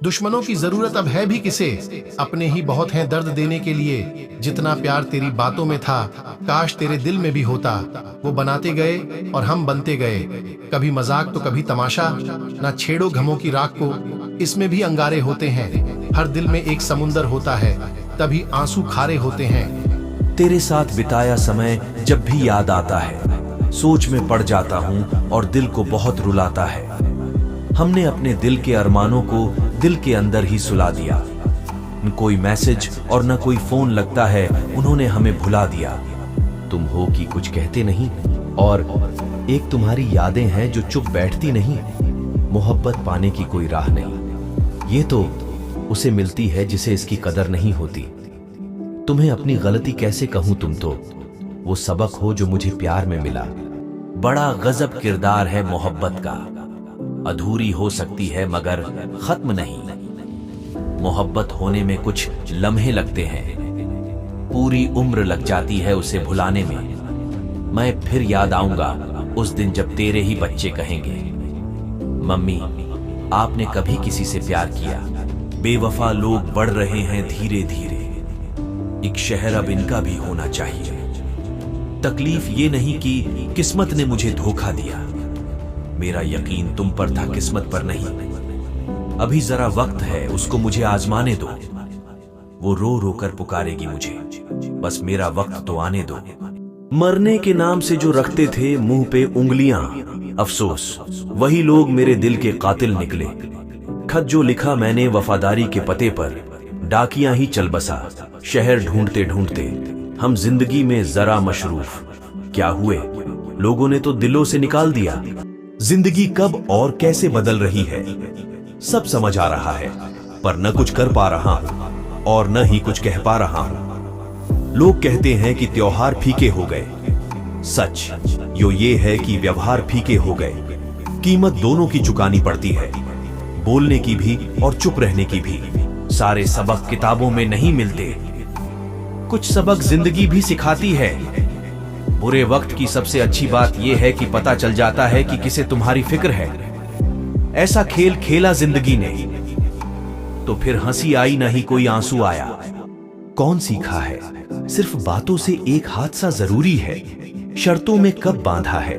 दुश्मनों की जरूरत अब है भी किसे, अपने ही बहुत हैं दर्द देने के लिए। जितना प्यार तेरी बातों में था, काश तेरे दिल में भी होता। वो बनाते गए और हम बनते गए, कभी मजाक तो कभी तमाशा। ना छेड़ो घमों की राख को, इसमें भी अंगारे होते हैं। हर दिल में एक समुंदर होता है, तभी आंसू खारे होते हैं। तेरे साथ बिताया समय जब भी याद आता है, सोच में पड़ जाता हूँ और दिल को बहुत रुलाता है। हमने अपने दिल के अरमानों को दिल के अंदर ही सुला दिया। न कोई मैसेज और न कोई फोन, लगता है उन्होंने हमें भुला दिया। तुम हो कि कुछ कहते नहीं, और एक तुम्हारी यादें हैं जो चुप बैठती नहीं। मोहब्बत पाने की कोई राह नहीं, ये तो उसे मिलती है जिसे इसकी कदर नहीं होती। तुम्हें अपनी गलती कैसे कहूं, तुम तो वो सबक हो जो मुझे प्यार में मिला। बड़ा गजब किरदार है मोहब्बत का, अधूरी हो सकती है मगर खत्म नहीं। मोहब्बत होने में कुछ लम्हे लगते हैं, पूरी उम्र लग जाती है उसे भुलाने में। मैं फिर याद आऊंगा उस दिन जब तेरे ही बच्चे कहेंगे, मम्मी आपने कभी किसी से प्यार किया। बेवफा लोग बढ़ रहे हैं धीरे धीरे, एक शहर अब इनका भी होना चाहिए। तकलीफ ये नहीं कि किस्मत ने मुझे धोखा दिया, मेरा यकीन तुम पर था किस्मत पर नहीं। अभी जरा वक्त है, उसको मुझे आजमाने दो। वो रो रो कर पुकारेगी मुझे, बस मेरा वक्त तो आने दो। मरने के नाम से जो रखते थे मुंह पे उंगलियां, अफसोस वही लोग मेरे दिल के कातिल निकले। खत जो लिखा मैंने वफादारी के पते पर, डाकियां ही चल बसा शहर ढूंढते ढूंढते। हम जिंदगी में जरा मशरूफ क्या हुए, लोगों ने तो दिलों से निकाल दिया। जिंदगी कब और कैसे बदल रही है सब समझ आ रहा है, पर न कुछ कर पा रहा हूं और न ही कुछ कह पा रहा हूं। लोग कहते हैं कि त्योहार फीके हो गए, सच यो ये है कि व्यवहार फीके हो गए। कीमत दोनों की चुकानी पड़ती है, बोलने की भी और चुप रहने की भी। सारे सबक किताबों में नहीं मिलते, कुछ सबक जिंदगी भी सिखाती है। बुरे वक्त की सबसे अच्छी बात यह है कि पता चल जाता है कि किसे तुम्हारी फिक्र है। ऐसा खेल खेला जिंदगी ने, तो फिर हंसी आई नहीं कोई आंसू आया। कौन सीखा है सिर्फ बातों से एक हादसा जरूरी है, शर्तों में कब बांधा है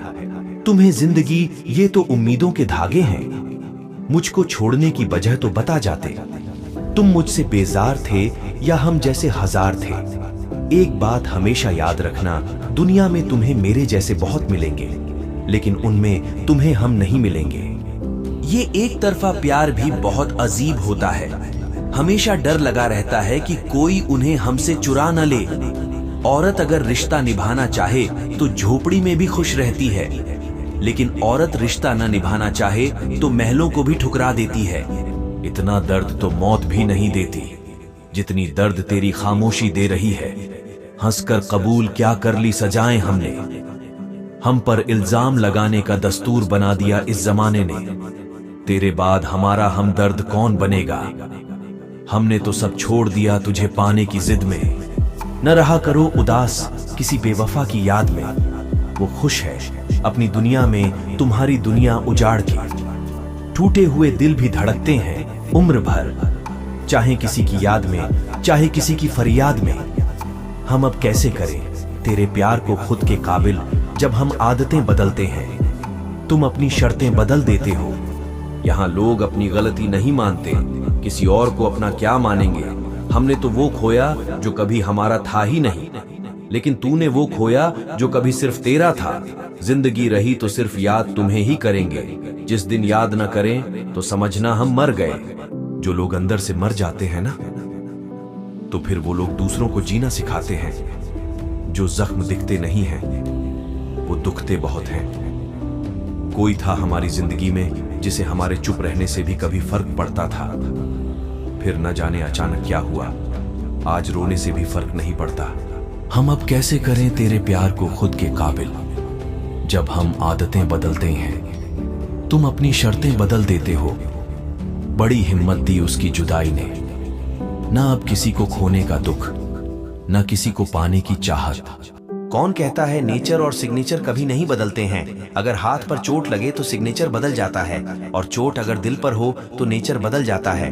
तुम्हें जिंदगी, ये तो उम्मीदों के धागे हैं। मुझको छोड़ने की वजह तो बता जाते, तुम मुझसे बेजार थे या हम जैसे हजार थे। एक बात हमेशा याद रखना, दुनिया में तुम्हें मेरे जैसे बहुत मिलेंगे, लेकिन उनमें तुम्हें हम नहीं मिलेंगे। ये एक तरफा प्यार भी बहुत अजीब होता है, हमेशा डर लगा रहता है कि कोई उन्हें हमसे चुरा न ले। औरत अगर रिश्ता निभाना चाहे तो झोपड़ी में भी खुश रहती है, लेकिन औरत रिश्ता न निभाना चाहे तो महलों को भी ठुकरा देती है। इतना दर्द तो मौत भी नहीं देती जितनी दर्द तेरी खामोशी दे रही है। हंसकर कबूल क्या कर ली सजाएं हमने, हम पर इल्जाम लगाने का दस्तूर बना दिया इस जमाने ने। तेरे बाद हमारा हमदर्द कौन बनेगा, हमने तो सब छोड़ दिया तुझे पाने की जिद में। न रहा करो उदास किसी बेवफा की याद में, वो खुश है अपनी दुनिया में तुम्हारी दुनिया उजाड़ के। टूटे हुए दिल भी धड़कते हैं उम्र भर, चाहे किसी की याद में चाहे किसी की फरियाद में। हम अब कैसे करें तेरे प्यार को खुद के काबिल, जब हम आदतें बदलते हैं तुम अपनी शर्तें बदल देते हो। यहाँ लोग अपनी गलती नहीं मानते, किसी और को अपना क्या मानेंगे। हमने तो वो खोया जो कभी हमारा था ही नहीं, लेकिन तूने वो खोया जो कभी सिर्फ तेरा था। जिंदगी रही तो सिर्फ याद तुम्हें ही करेंगे, जिस दिन याद न करें तो समझना हम मर गए। जो लोग अंदर से मर जाते हैं ना, तो फिर वो लोग दूसरों को जीना सिखाते हैं। जो जख्म दिखते नहीं हैं वो दुखते बहुत हैं। कोई था हमारी जिंदगी में जिसे हमारे चुप रहने से भी कभी फर्क पड़ता था, फिर न जाने अचानक क्या हुआ, आज रोने से भी फर्क नहीं पड़ता। हम अब कैसे करें तेरे प्यार को खुद के काबिल, जब हम आदतें बदलते हैं तुम अपनी शर्तें बदल देते हो। बड़ी हिम्मत दी उसकी जुदाई ने, ना अब किसी को खोने का दुख, ना किसी को पाने की चाहत। कौन कहता है नेचर और सिग्नेचर कभी नहीं बदलते हैं? अगर हाथ पर चोट लगे तो सिग्नेचर बदल जाता है और चोट अगर दिल पर हो तो नेचर बदल जाता है।